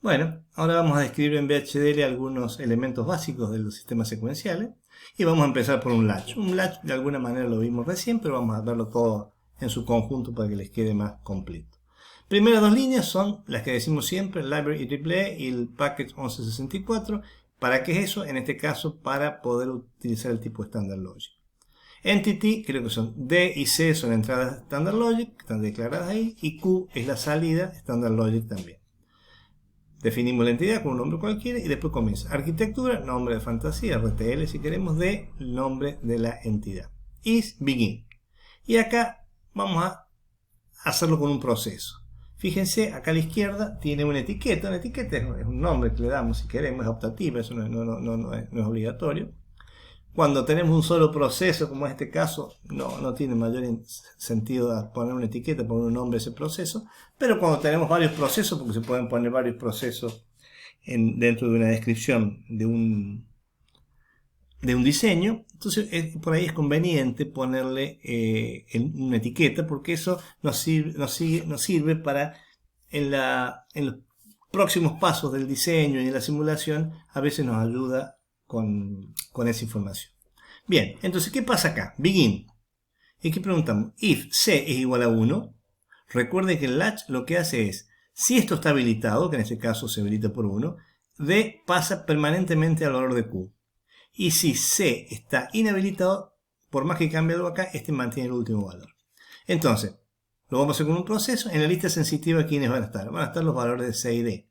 Bueno, ahora vamos a describir en VHDL algunos elementos básicos de los sistemas secuenciales y vamos a empezar por un latch. Un latch de alguna manera lo vimos recién, pero vamos a verlo todo en su conjunto para que les quede más completo. Primeras dos líneas son las que decimos siempre, el library IEEE y el package 1164. ¿Para qué es eso? En este caso, para poder utilizar el tipo Standard Logic. Entity, creo que son D y C son entradas Standard Logic, que están declaradas ahí, y Q es la salida Standard Logic también. Definimos la entidad con un nombre cualquiera y después comienza arquitectura, nombre de fantasía, RTL si queremos, de nombre de la entidad. Is begin. Y acá vamos a hacerlo con un proceso. Fíjense, acá a la izquierda tiene una etiqueta. Una etiqueta es un nombre que le damos si queremos, es optativa, eso no es obligatorio. Cuando tenemos un solo proceso, como en este caso, no tiene mayor sentido poner una etiqueta, poner un nombre a ese proceso. Pero cuando tenemos varios procesos, porque se pueden poner varios procesos dentro de una descripción de un diseño, entonces por ahí es conveniente ponerle una etiqueta, porque eso nos sirve para en los próximos pasos del diseño y de la simulación, a veces nos ayuda con esa información. Bien, entonces, ¿qué pasa acá? Begin. Y aquí preguntamos, if C es igual a 1, recuerde que el latch lo que hace es, si esto está habilitado, que en este caso se habilita por 1, D pasa permanentemente al valor de Q. Y si C está inhabilitado, por más que cambie algo acá, este mantiene el último valor. Entonces, lo vamos a hacer con un proceso. En la lista sensitiva, ¿quiénes van a estar? Van a estar los valores de C y D.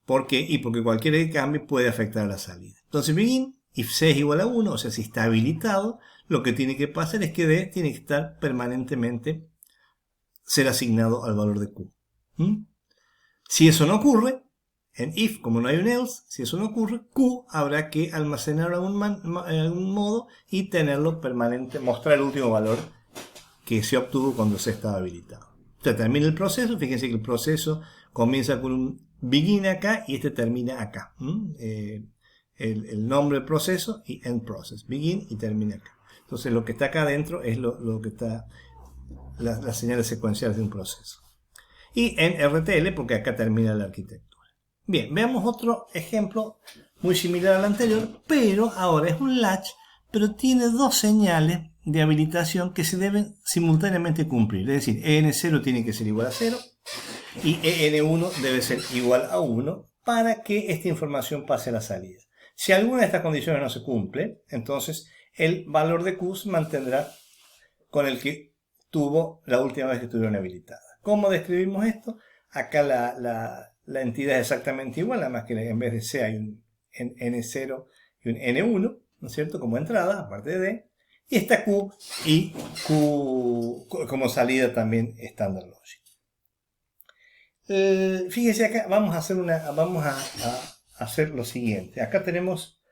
¿Por qué? Y porque cualquier cambio puede afectar a la salida. Entonces, begin, if C es igual a 1, o sea, si está habilitado, lo que tiene que pasar es que D tiene que estar permanentemente, ser asignado al valor de Q. Si eso no ocurre, en if, como no hay un else, si eso no ocurre, Q habrá que almacenarlo en algún modo y tenerlo permanente, mostrar el último valor que se obtuvo cuando C estaba habilitado. Entonces termina el proceso, fíjense que el proceso comienza con un begin acá y este termina acá. El nombre del proceso y end process, begin y termina acá. Entonces lo que está acá adentro es lo que está, las señales secuenciales de un proceso. Y en RTL, porque acá termina la arquitectura. Bien, veamos otro ejemplo muy similar al anterior, pero ahora es un latch, pero tiene dos señales de habilitación que se deben simultáneamente cumplir. Es decir, EN0 tiene que ser igual a 0 y EN1 debe ser igual a 1 para que esta información pase a la salida. Si alguna de estas condiciones no se cumple, entonces el valor de Q se mantendrá con el que tuvo la última vez que estuvieron habilitadas. ¿Cómo describimos esto? Acá la entidad es exactamente igual, nada más que en vez de C hay un N0 y un N1, ¿no es cierto? Como entrada, aparte de D. Y está Q y Q como salida también Standard Logic. Fíjense acá, vamos a hacer lo siguiente. Acá tenemos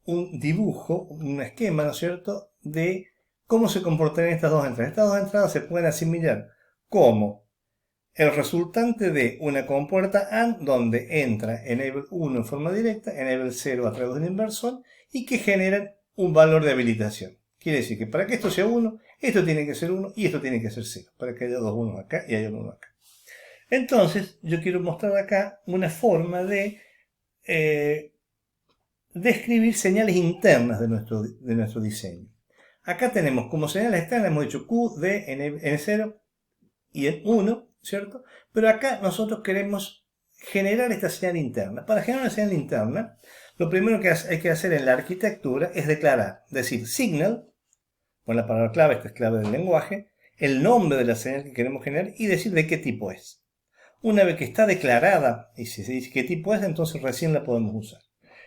un dibujo, un esquema, ¿no es cierto?, de cómo se comportarían estas dos entradas. Estas dos entradas se pueden asimilar como el resultante de una compuerta AND donde entra enable 1 en forma directa, enable 0 a través de un inversor y que generan un valor de habilitación. Quiere decir que para que esto sea 1, esto tiene que ser 1 y esto tiene que ser 0, para que haya dos 1 acá y haya un 1 acá. Entonces, yo quiero mostrar acá una forma de describir señales internas de nuestro diseño. Acá tenemos como señales externas, hemos dicho Q, D, N0 y N1, ¿cierto? Pero acá nosotros queremos generar esta señal interna. Para generar una señal interna, lo primero que hay que hacer en la arquitectura es declarar, decir signal, con la palabra clave, esta es clave del lenguaje, el nombre de la señal que queremos generar y decir de qué tipo es. Una vez que está declarada y si se dice qué tipo es, entonces recién la podemos usar.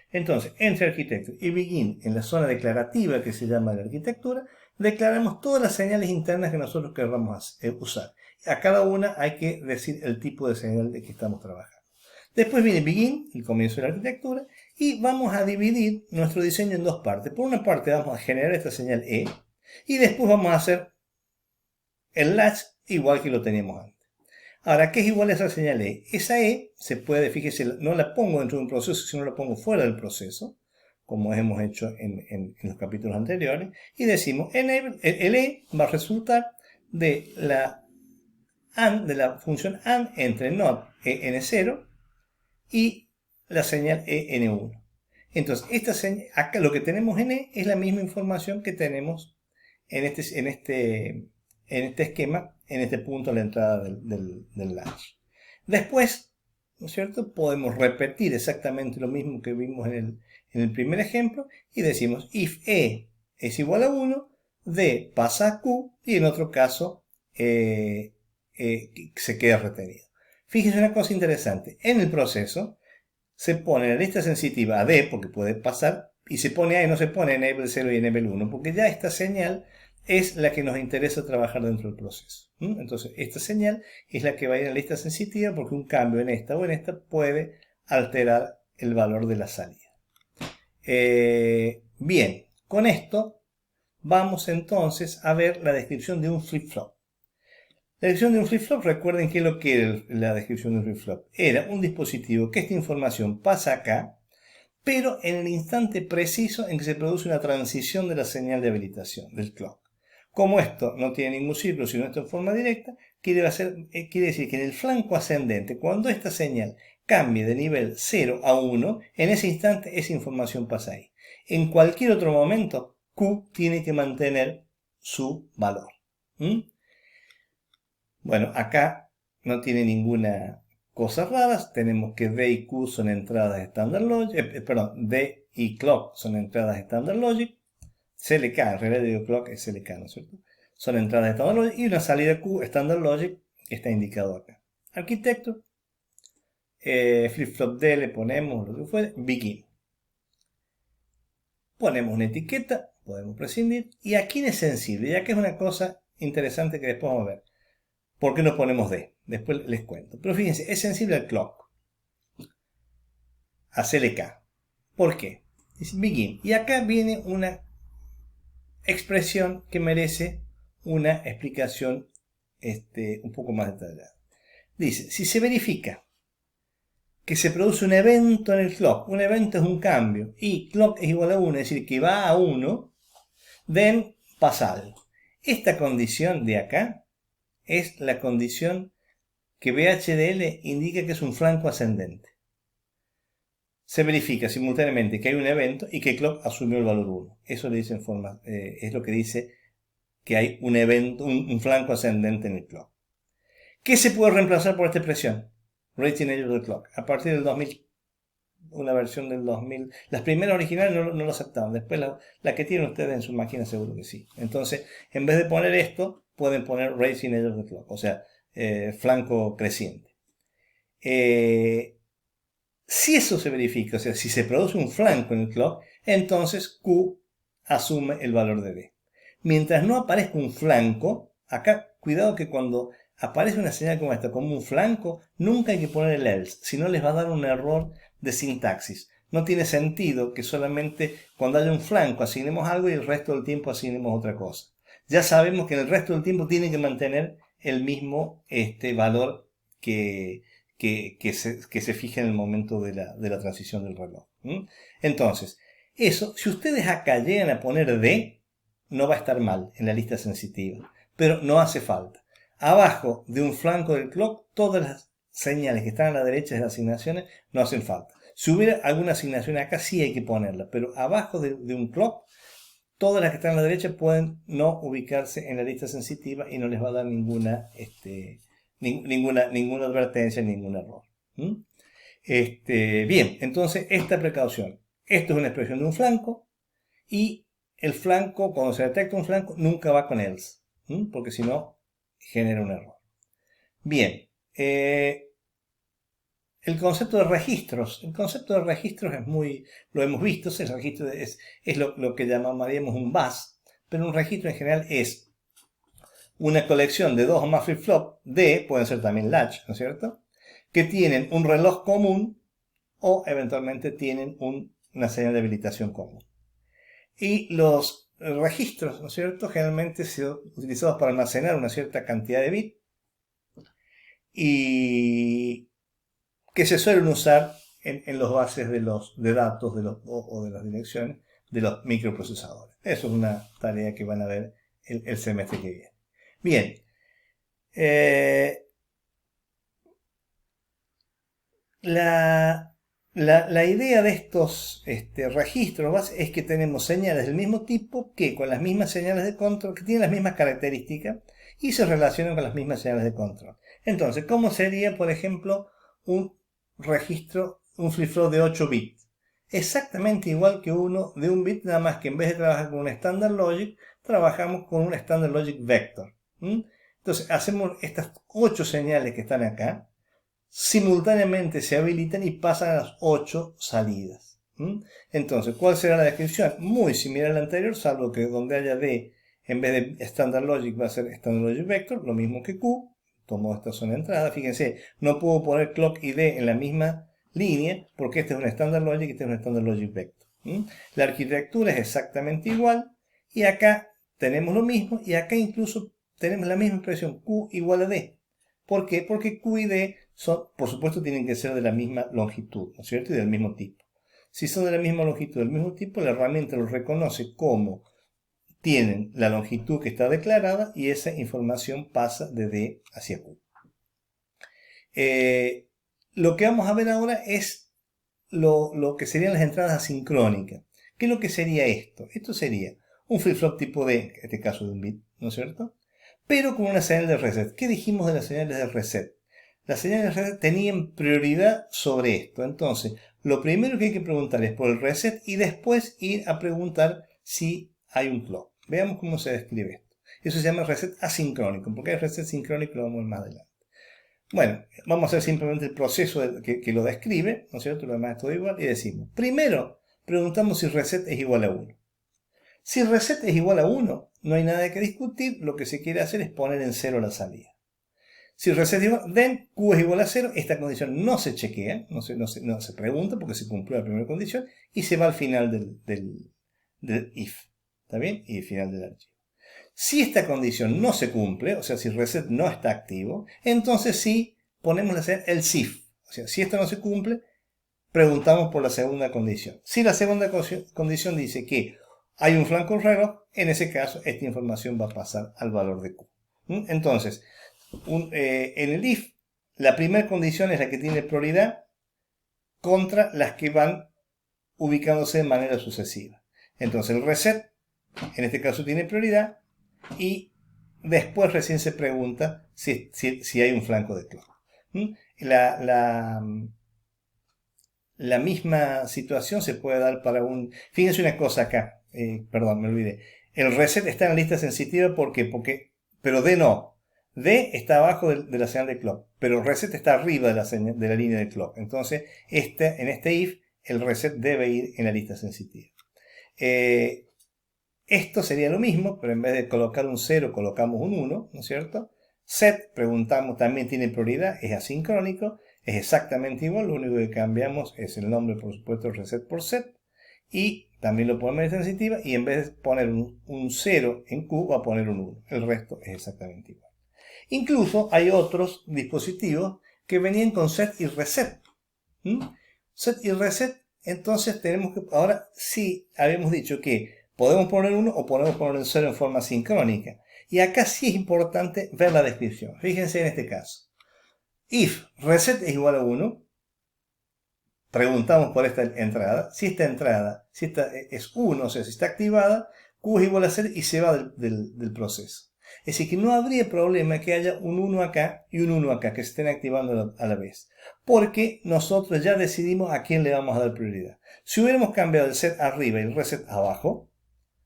Entonces, entre arquitecture y begin, en la zona declarativa que se llama la arquitectura, declaramos todas las señales internas que nosotros queramos usar. A cada una hay que decir el tipo de señal de que estamos trabajando. Después viene begin, el comienzo de la arquitectura, y vamos a dividir nuestro diseño en dos partes. Por una parte vamos a generar esta señal E, y después vamos a hacer el latch igual que lo teníamos antes. Ahora, ¿qué es igual a esa señal E? Esa E se puede, fíjese, no la pongo dentro de un proceso, sino la pongo fuera del proceso, como hemos hecho en los capítulos anteriores, y decimos, enable, el E va a resultar de la función AND entre not EN0 y la señal EN1. Entonces, acá lo que tenemos en E es la misma información que tenemos en este esquema, en este punto a la entrada del latch. Después, ¿no es cierto?, podemos repetir exactamente lo mismo que vimos en el primer ejemplo y decimos if E es igual a 1, D pasa a Q y en otro caso se queda retenido. Fíjense una cosa interesante, en el proceso se pone la lista sensitiva a D porque puede pasar y se pone A y no se pone enable 0 y enable 1 porque ya esta señal es la que nos interesa trabajar dentro del proceso. Entonces esta señal es la que va a ir a la lista sensitiva porque un cambio en esta o en esta puede alterar el valor de la salida. Bien, con esto vamos entonces a ver la descripción de un flip-flop. La descripción de un flip-flop, recuerden que lo que era la descripción de un flip-flop. Era un dispositivo que esta información pasa acá, pero en el instante preciso en que se produce una transición de la señal de habilitación, del clock. Como esto no tiene ningún ciclo, sino esto en forma directa, quiere decir que en el flanco ascendente, cuando esta señal cambie de nivel 0 a 1, en ese instante esa información pasa ahí. En cualquier otro momento, Q tiene que mantener su valor. Bueno, acá no tiene ninguna cosa rara. Tenemos que D y Q son entradas Standard Logic. Perdón, D y Clock son entradas Standard Logic. CLK, en realidad digo Clock es CLK, ¿no es cierto? Son entradas Standard Logic y una salida Q Standard Logic que está indicado acá. Arquitecto, flip-flop D le ponemos lo que fuere, begin. Ponemos una etiqueta, podemos prescindir, y aquí es sensible, ya que es una cosa interesante que después vamos a ver. ¿Por qué no ponemos D? Después les cuento. Pero fíjense, es sensible al clock, a CLK. ¿Por qué? Es begin. Y acá viene una expresión que merece una explicación un poco más detallada. Dice, si se verifica que se produce un evento en el clock, un evento es un cambio, y clock es igual a 1, es decir, que va a 1, then pasa algo. Esta condición de acá es la condición que VHDL indica que es un flanco ascendente. Se verifica simultáneamente que hay un evento y que clock asumió el valor 1. Eso le dice es lo que dice que hay un evento, un flanco ascendente en el clock. ¿Qué se puede reemplazar por esta expresión? Rating Edge of the Clock. A partir del 2000, una versión del 2000. Las primeras originales no lo aceptaban. Después la que tienen ustedes en su máquina seguro que sí. Entonces, en vez de poner esto, pueden poner Rating Edge of the Clock. O sea, flanco creciente. Si eso se verifica, o sea, si se produce un flanco en el clock, entonces Q asume el valor de D. Mientras no aparezca un flanco, acá cuidado que cuando aparece una señal como esta, como un flanco, nunca hay que poner el else, si no les va a dar un error de sintaxis. No tiene sentido que solamente cuando haya un flanco asignemos algo y el resto del tiempo asignemos otra cosa. Ya sabemos que en el resto del tiempo tiene que mantener el mismo valor que se fije en el momento de la transición del reloj. Entonces, eso, si ustedes acá llegan a poner D, no va a estar mal en la lista sensitiva, pero no hace falta. Abajo de un flanco del clock, todas las señales que están a la derecha de las asignaciones no hacen falta. Si hubiera alguna asignación acá, sí hay que ponerla, pero abajo de un clock, todas las que están a la derecha pueden no ubicarse en la lista sensitiva y no les va a dar ninguna advertencia, ningún error. Bien, entonces esta precaución. Esto es una expresión de un flanco y el flanco, cuando se detecta un flanco, nunca va con else, porque si no, genera un error. Bien, el concepto de registros. El concepto de registros es lo hemos visto, el registro es lo que llamaríamos un bus, pero un registro en general es una colección de dos o más flip-flop D, pueden ser también latch, ¿no es cierto?, que tienen un reloj común o eventualmente tienen una señal de habilitación común. Y los registros, ¿no es cierto?, generalmente son utilizados para almacenar una cierta cantidad de bits y que se suelen usar en los bases de datos o de las direcciones de los microprocesadores. Eso es una tarea que van a ver el semestre que viene. Bien, la idea de estos registros es que tenemos señales del mismo tipo que con las mismas señales de control, que tienen las mismas características y se relacionan con las mismas señales de control. Entonces, ¿cómo sería, por ejemplo, un registro, un flip-flop de 8 bits? Exactamente igual que uno de un bit, nada más que en vez de trabajar con un Standard Logic, trabajamos con un Standard Logic Vector. Entonces, hacemos estas 8 señales que están acá, simultáneamente se habilitan y pasan a las 8 salidas. Entonces, ¿cuál será la descripción? Muy similar a la anterior, salvo que donde haya D, en vez de Standard Logic va a ser Standard Logic Vector, lo mismo que Q. Tomo esta zona de entrada. Fíjense, no puedo poner clock y D en la misma línea, porque este es un Standard Logic y este es un Standard Logic Vector. La arquitectura es exactamente igual, y acá tenemos lo mismo, y acá incluso tenemos la misma expresión, Q igual a D. ¿Por qué? Porque Q y D son, por supuesto, tienen que ser de la misma longitud, ¿no es cierto? Y del mismo tipo. Si son de la misma longitud, del mismo tipo, la herramienta los reconoce como tienen la longitud que está declarada y esa información pasa de D hacia Q. Lo que vamos a ver ahora es lo que serían las entradas asincrónicas. ¿Qué es lo que sería esto? Esto sería un flip-flop tipo D, en este caso de un bit, ¿no es cierto? Pero con una señal de reset. ¿Qué dijimos de las señales de reset? Las señales de reset tenían prioridad sobre esto. Entonces, lo primero que hay que preguntar es por el reset y después ir a preguntar si hay un clock. Veamos cómo se describe esto. Eso se llama reset asincrónico, porque el reset sincrónico lo vamos a ver más adelante. Bueno, vamos a hacer simplemente el proceso que lo describe, ¿no es cierto? Lo demás es todo igual y decimos, primero, preguntamos si reset es igual a 1. Si reset es igual a 1, no hay nada que discutir, lo que se quiere hacer es poner en 0 la salida. Si reset es igual, then Q es igual a 0, esta condición no se chequea, no se pregunta porque se cumplió la primera condición y se va al final del if, ¿está bien? Y al final del archivo. Si esta condición no se cumple, o sea, si reset no está activo, entonces sí ponemos el SIF. O sea, si esto no se cumple, preguntamos por la segunda condición. Si la segunda condición dice que hay un flanco reloj, en ese caso esta información va a pasar al valor de Q. Entonces, en el if, la primera condición es la que tiene prioridad contra las que van ubicándose de manera sucesiva. Entonces el reset, en este caso, tiene prioridad y después recién se pregunta si hay un flanco de clock. La misma situación se puede dar para un... Fíjense una cosa acá, perdón, me olvidé. El reset está en la lista sensitiva, ¿por qué? Pero D no. D está abajo de la señal de clock, pero reset está arriba de la línea de clock. Entonces, en este if, el reset debe ir en la lista sensitiva. Esto sería lo mismo, pero en vez de colocar un 0, colocamos un 1, ¿no es cierto? Set, preguntamos, también tiene prioridad, es asincrónico, es exactamente igual, lo único que cambiamos es el nombre, por supuesto, reset por set, y también lo ponemos en sensitiva, y en vez de poner un 0 en Q, va a poner un 1. El resto es exactamente igual. Incluso hay otros dispositivos que venían con set y reset. Set y reset, entonces tenemos que, ahora sí habíamos dicho que podemos poner 1 o podemos poner 0 en forma sincrónica. Y acá sí es importante ver la descripción. Fíjense en este caso. If reset es igual a 1, preguntamos por esta entrada. Si esta entrada es 1, o sea, si está activada, Q es igual a 0 y se va del proceso. Es decir, que no habría problema que haya un 1 acá y un 1 acá, que se estén activando a la vez. Porque nosotros ya decidimos a quién le vamos a dar prioridad. Si hubiéramos cambiado el set arriba y el reset abajo,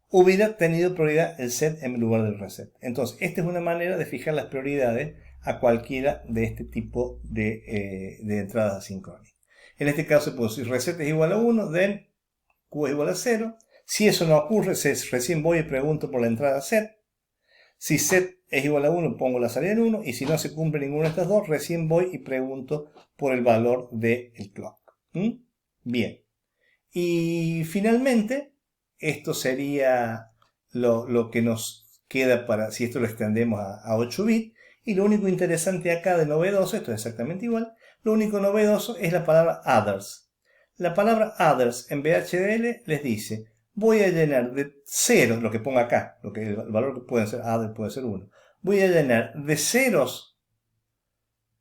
hubiera tenido prioridad el set en lugar del reset. Entonces, esta es una manera de fijar las prioridades a cualquiera de este tipo de entradas asincrónicas. En este caso, pues, si reset es igual a 1, then Q es igual a 0. Si eso no ocurre, recién voy y pregunto por la entrada set. Si set es igual a 1, pongo la salida en 1. Y si no se cumple ninguna de estas dos, recién voy y pregunto por el valor del clock. Bien. Y finalmente, esto sería lo que nos queda para, si esto lo extendemos a 8 bits. Y lo único interesante acá de novedoso, esto es exactamente igual, lo único novedoso es la palabra others. La palabra others en VHDL les dice, voy a llenar de 0, lo que ponga acá, el valor que puede ser other puede ser 1. Voy a llenar de ceros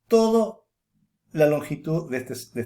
todo la longitud de este